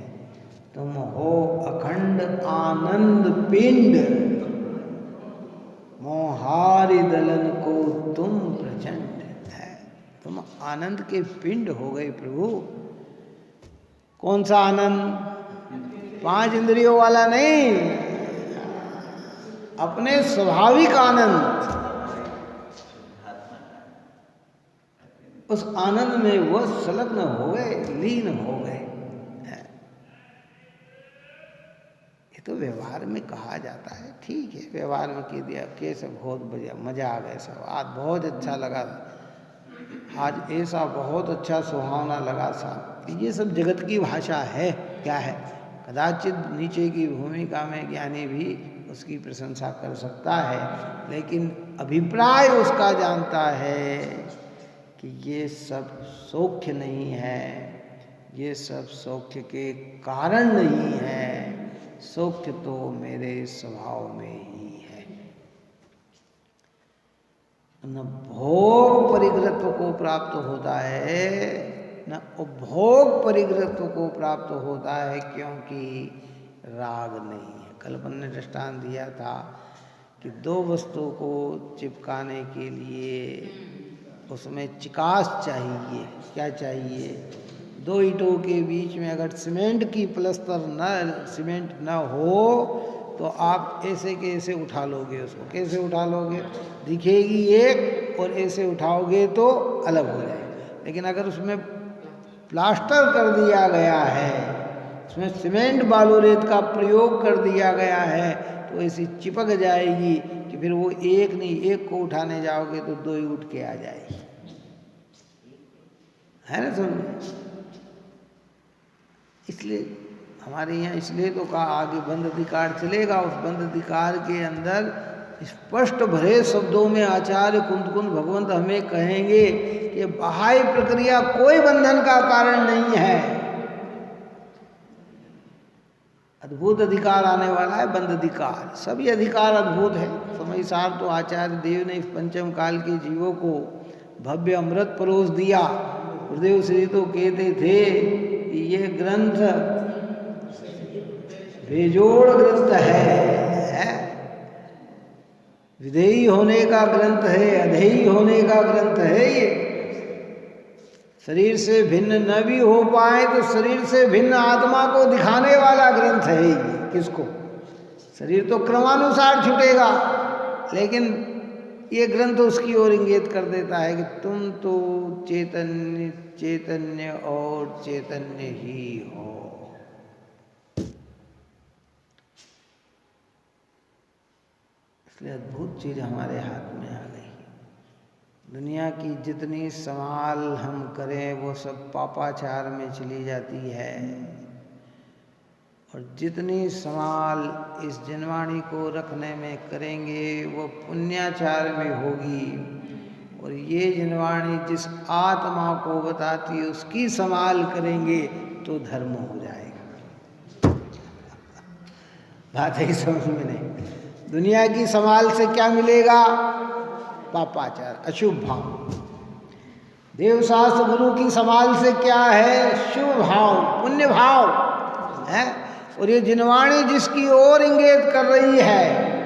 तुम हो अखंड आनंद पिंड, मोहारि दलन को तुम प्रचंड है। तुम आनंद के पिंड हो गए प्रभु। कौन सा आनंद? 5 इंद्रियों वाला नहीं, अपने स्वाभाविक आनंद। उस आनंद में वो संलग्न हो गए, लीन हो गए। ये तो व्यवहार में कहा जाता है, ठीक है, व्यवहार में कह दिया, कैसे बहुत बढ़िया, मजा आ गया सब, आज बहुत अच्छा लगा, आज ऐसा बहुत अच्छा सुहावना लगा साहब। ये सब जगत की भाषा है, क्या है? कदाचित नीचे की भूमिका में ज्ञानी भी उसकी प्रशंसा कर सकता है, लेकिन अभिप्राय उसका जानता है कि ये सब सौख्य नहीं है, ये सब सौख्य के कारण नहीं है, सौख्य तो मेरे स्वभाव में ही है। न भोग परिग्रत्व को प्राप्त होता है, न उपभोग परिग्रत्व को प्राप्त होता है, क्योंकि राग नहीं है। कल अपन ने दृष्टांत दिया था कि दो वस्तु को चिपकाने के लिए उसमें चिकास चाहिए। क्या चाहिए? दो ईंटों के बीच में अगर सीमेंट की प्लस्तर सीमेंट न हो तो आप ऐसे के ऐसे उठा लोगे उसको। कैसे उठा लोगे? दिखेगी एक और ऐसे उठाओगे तो अलग हो जाएगी। लेकिन अगर उसमें प्लास्टर कर दिया गया है, उसमें सीमेंट बालू रेत का प्रयोग कर दिया गया है, तो ऐसी चिपक जाएगी कि फिर वो एक नहीं, एक को उठाने जाओगे तो दो ही उठ के आ जाएगी, है ना समझे? इसलिए हमारे यहाँ इसलिए तो कहा आगे बंद अधिकार चलेगा। उस बंद अधिकार के अंदर स्पष्ट भरे शब्दों में आचार्य कुंद भगवंत हमें कहेंगे कि बाह्य प्रक्रिया कोई बंधन का कारण नहीं है। अद्भुत अधिकार आने वाला है, बंद अधिकार। सभी अधिकार अद्भुत है। समय सार तो आचार्य देव ने इस पंचम काल के जीवों को भव्य अमृत परोस दिया। गुरुदेव श्री तो कहते थे कि ये ग्रंथ बेजोड़ ग्रंथ है, विधेयी होने का ग्रंथ है, अधेयी होने का ग्रंथ है। ये शरीर से भिन्न न भी हो पाए तो शरीर से भिन्न आत्मा को दिखाने वाला ग्रंथ है ये। किसको? शरीर तो क्रमानुसार छूटेगा, लेकिन ये ग्रंथ उसकी ओर इंगित कर देता है कि तुम तो चैतन्य चैतन्य और चैतन्य ही हो। इसलिए अद्भुत चीज हमारे हाथ में आ गई। दुनिया की जितनी संभाल हम करें वो सब पापाचार में चली जाती है, और जितनी संभाल इस जनवाणी को रखने में करेंगे वो पुण्याचार में होगी। और ये जनवाणी जिस आत्मा को बताती है उसकी संभाल करेंगे तो धर्म हो जाएगा। बात है समझ में नहीं? दुनिया की संभाल से क्या मिलेगा? पापाचार, अशुभ भाव। देवशास्त्र गुरु की संभाल से क्या है? शुभ भाव, पुण्य भाव है। और ये जिनवाणी जिसकी ओर इंगित कर रही है,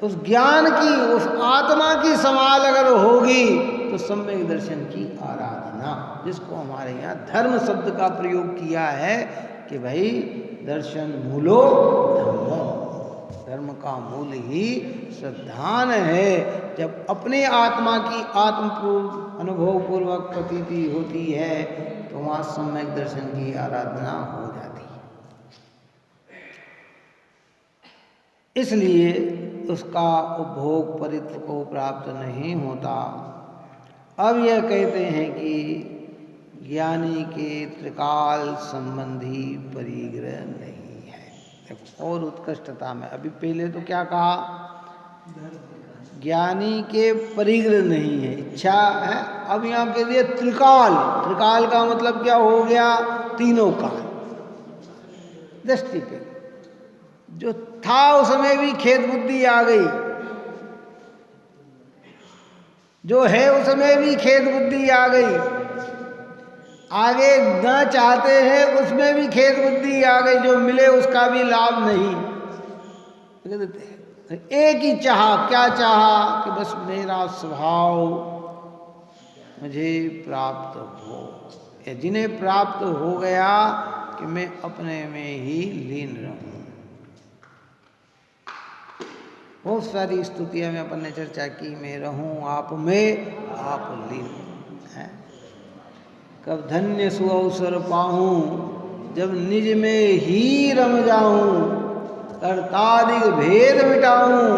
उस ज्ञान की, उस आत्मा की संभाल अगर होगी तो सम्यक दर्शन की आराधना, जिसको हमारे यहाँ धर्म शब्द का प्रयोग किया है कि भाई दर्शन मूलो धर्मो, धर्म का मूल ही श्रद्धान है। जब अपने आत्मा की आत्मपूर्ण अनुभव पूर्वक प्रतीति होती है तो वहाँ सम्यक दर्शन की आराधना हो जाती है। इसलिए उसका उपभोग परित्व को प्राप्त नहीं होता। अब यह कहते हैं कि ज्ञानी के त्रिकाल संबंधी परिग्रह नहीं है। देखो और उत्कृष्टता में, अभी पहले तो क्या कहा? ज्ञानी के परिग्रह नहीं है, इच्छा है। अब यहाँ कह दिया त्रिकाल। त्रिकाल का मतलब क्या हो गया? तीनों काल। दृष्टि पे जो था उसमें भी खेत बुद्धि आ गई, जो है उसमें भी खेत बुद्धि आ गई, आगे न चाहते हैं उसमें भी खेत बुद्धि आ गई, जो मिले उसका भी लाभ नहीं। एक ही चाहा, क्या चाहा? कि बस मेरा स्वभाव मुझे प्राप्त हो, या जिन्हें प्राप्त हो गया कि मैं अपने में ही लीन रहूं। बहुत सारी स्तुतियां में अपन ने चर्चा की, मैं रहूं आप में, आप लीन है। कब धन्य सुअवसर पाऊं, जब निज में ही रम जाऊं, कर्तादिक भेद मिटाऊं,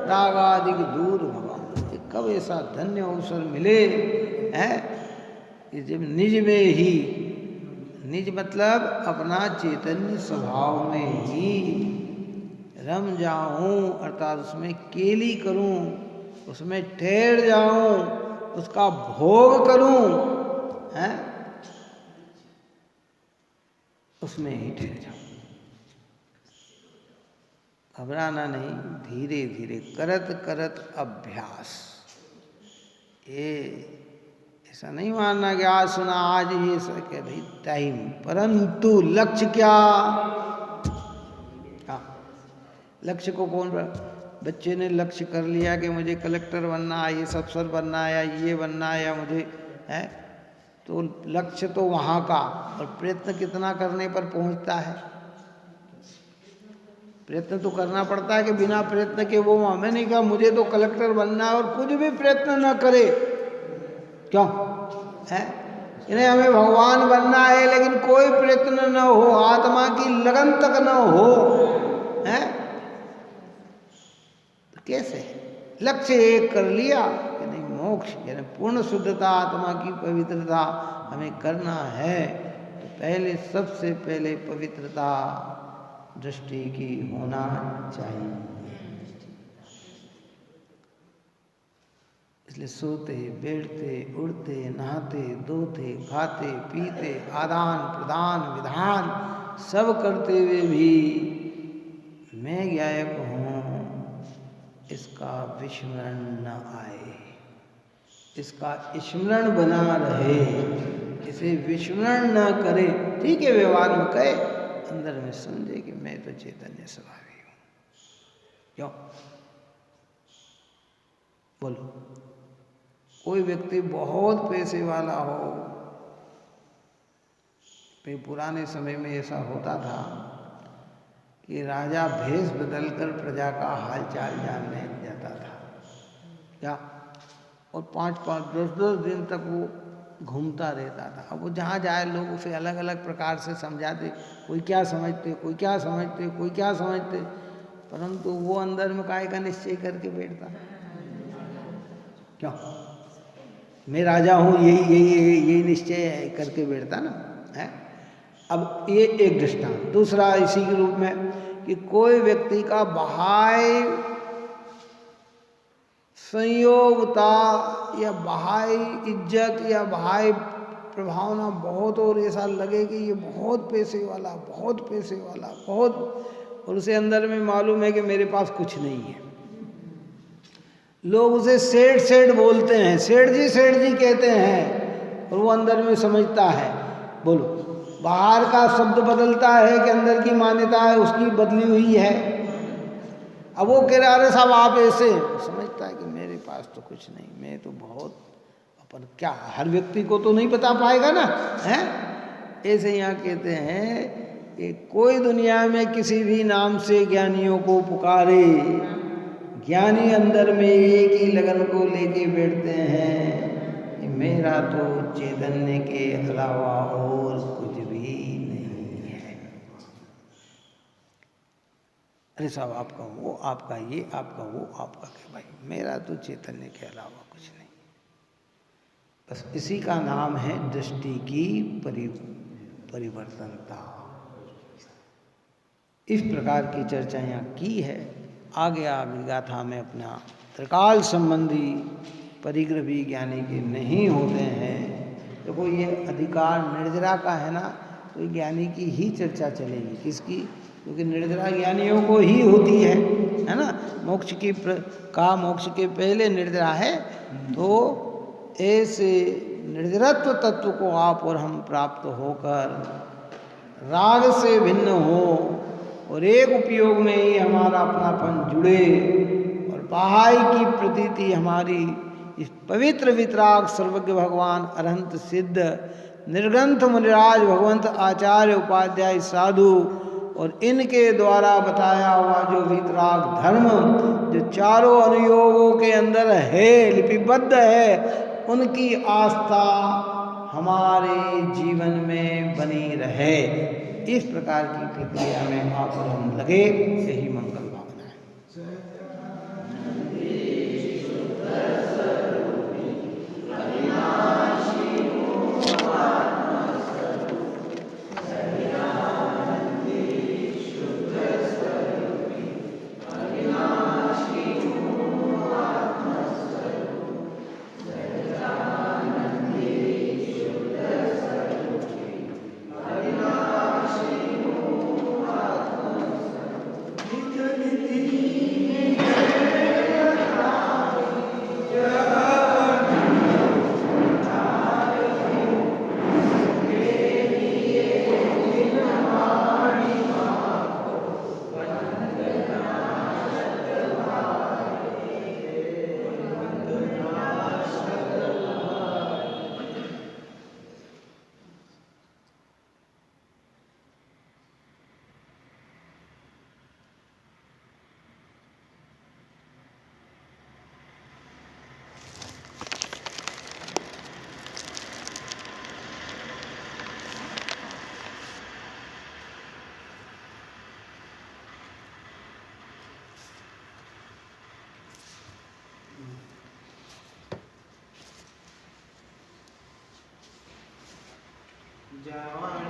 रागादिक दूर भगाऊं। कब ऐसा धन्य अवसर मिले है कि जब निज में ही, निज मतलब अपना चैतन्य स्वभाव में ही रम जाऊं अर्थात उसमें केली करूं, उसमें ठहर जाऊं, उसका भोग करूं, हैं, उसमें ही ठहर जाऊं। घबराना नहीं, धीरे धीरे करत करत अभ्यास। ये ऐसा नहीं मानना कि आज सुना आज ये सके भाई टाइम, परंतु लक्ष्य क्या? हाँ, लक्ष्य को कौन, बच्चे ने लक्ष्य कर लिया कि मुझे कलेक्टर बनना है, ये अफसर बनना है, या ये बनना है, या मुझे है, तो लक्ष्य तो वहाँ का, और प्रयत्न कितना करने पर पहुँचता है? प्रयत्न तो करना पड़ता है कि बिना प्रयत्न के वो, हमें नहीं कहा मुझे तो कलेक्टर बनना है और कुछ भी प्रयत्न न करे, क्यों है? इन्हें हमें भगवान बनना है लेकिन कोई प्रयत्न न हो, आत्मा की लगन तक न हो, है, तो कैसे? लक्ष्य एक कर लिया कि नहीं, मोक्ष यानी पूर्ण शुद्धता, आत्मा की पवित्रता हमें करना है, तो पहले सबसे पहले पवित्रता दृष्टि की होना चाहिए। इसलिए सोते, बैठते, उड़ते, नहाते, धोते, खाते, पीते, आदान प्रदान विधान सब करते हुए भी मैं गायक हूँ, इसका विस्मरण न आए, इसका स्मरण बना रहे, इसे विस्मरण न करे। ठीक है, व्यवहार में कहे, अंदर में समझे कि मैं तो चैतन्य स्वभावी हूँ। क्यों? बोलो, कोई व्यक्ति बहुत पैसे वाला हो, पुराने समय में ऐसा होता था कि राजा भेष बदलकर प्रजा का हाल चाल जानने जाता था, क्या, और 5-5, 10-10 दिन तक वो घूमता रहता था। अब वो जहाँ जाए लोग उसे अलग अलग प्रकार से समझाते, कोई क्या समझते, कोई क्या समझते, कोई क्या समझते, परंतु वो अंदर में काय का निश्चय करके बैठता, क्यों, मैं राजा हूँ, यही निश्चय करके बैठता ना, है। अब ये एक दृष्टांत। दूसरा इसी के रूप में कि कोई व्यक्ति का बाह्य संयोगता या बाह्य इज्जत या बाह्य प्रभावना बहुत, और ऐसा लगे कि ये बहुत पैसे वाला, बहुत पैसे वाला, बहुत, और उसे अंदर में मालूम है कि मेरे पास कुछ नहीं है। लोग उसे सेठ सेठ बोलते हैं, सेठ जी कहते हैं, और वो अंदर में समझता है। बोलो, बाहर का शब्द बदलता है कि अंदर की मान्यता है उसकी बदली हुई है। अब वो कह रहा, अरे साहब आप ऐसे, समझता है कि मेरे पास तो कुछ नहीं, मैं तो बहुत, अपन क्या हर व्यक्ति को तो नहीं बता पाएगा ना, हैं? ऐसे यहाँ कहते हैं कि कोई दुनिया में किसी भी नाम से ज्ञानियों को पुकारे, ज्ञानी अंदर में एक ही लगन को लेके बैठते हैं कि मेरा तो चैतन्य के अलावा और कुछ भी नहीं है। अरे साहब आपका वो, आपका ये, आपका वो, आपका क्या, भाई मेरा तो चैतन्य के अलावा कुछ नहीं। बस इसी का नाम है दृष्टि की परिवर्तनता। इस प्रकार की चर्चा यहाँ की है। आगे गाथा में अपना त्रिकाल संबंधी परिग्रह भी ज्ञानी के नहीं होते हैं। देखो ये अधिकार निर्जरा का है ना, तो ज्ञानी की ही चर्चा चलेगी। किसकी? क्योंकि निर्जरा ज्ञानियों को ही होती है ना। मोक्ष की मोक्ष के पहले निर्जरा है, तो ऐसे निर्जरत्व तत्व को आप और हम प्राप्त होकर राग से भिन्न हो और एक उपयोग में ही हमारा अपनापन जुड़े, और बाह्य की प्रतीति हमारी इस पवित्र वितराग सर्वज्ञ भगवान अरहंत सिद्ध निर्ग्रंथ मुनिराज भगवंत आचार्य उपाध्याय साधु और इनके द्वारा बताया हुआ जो वितराग धर्म जो चारों अनुयोगों के अंदर है, लिपिबद्ध है, उनकी आस्था हमारे जीवन में बनी रहे। इस प्रकार की प्रक्रिया में आप और हम लगे, यही मंगल भावना है। जावाणी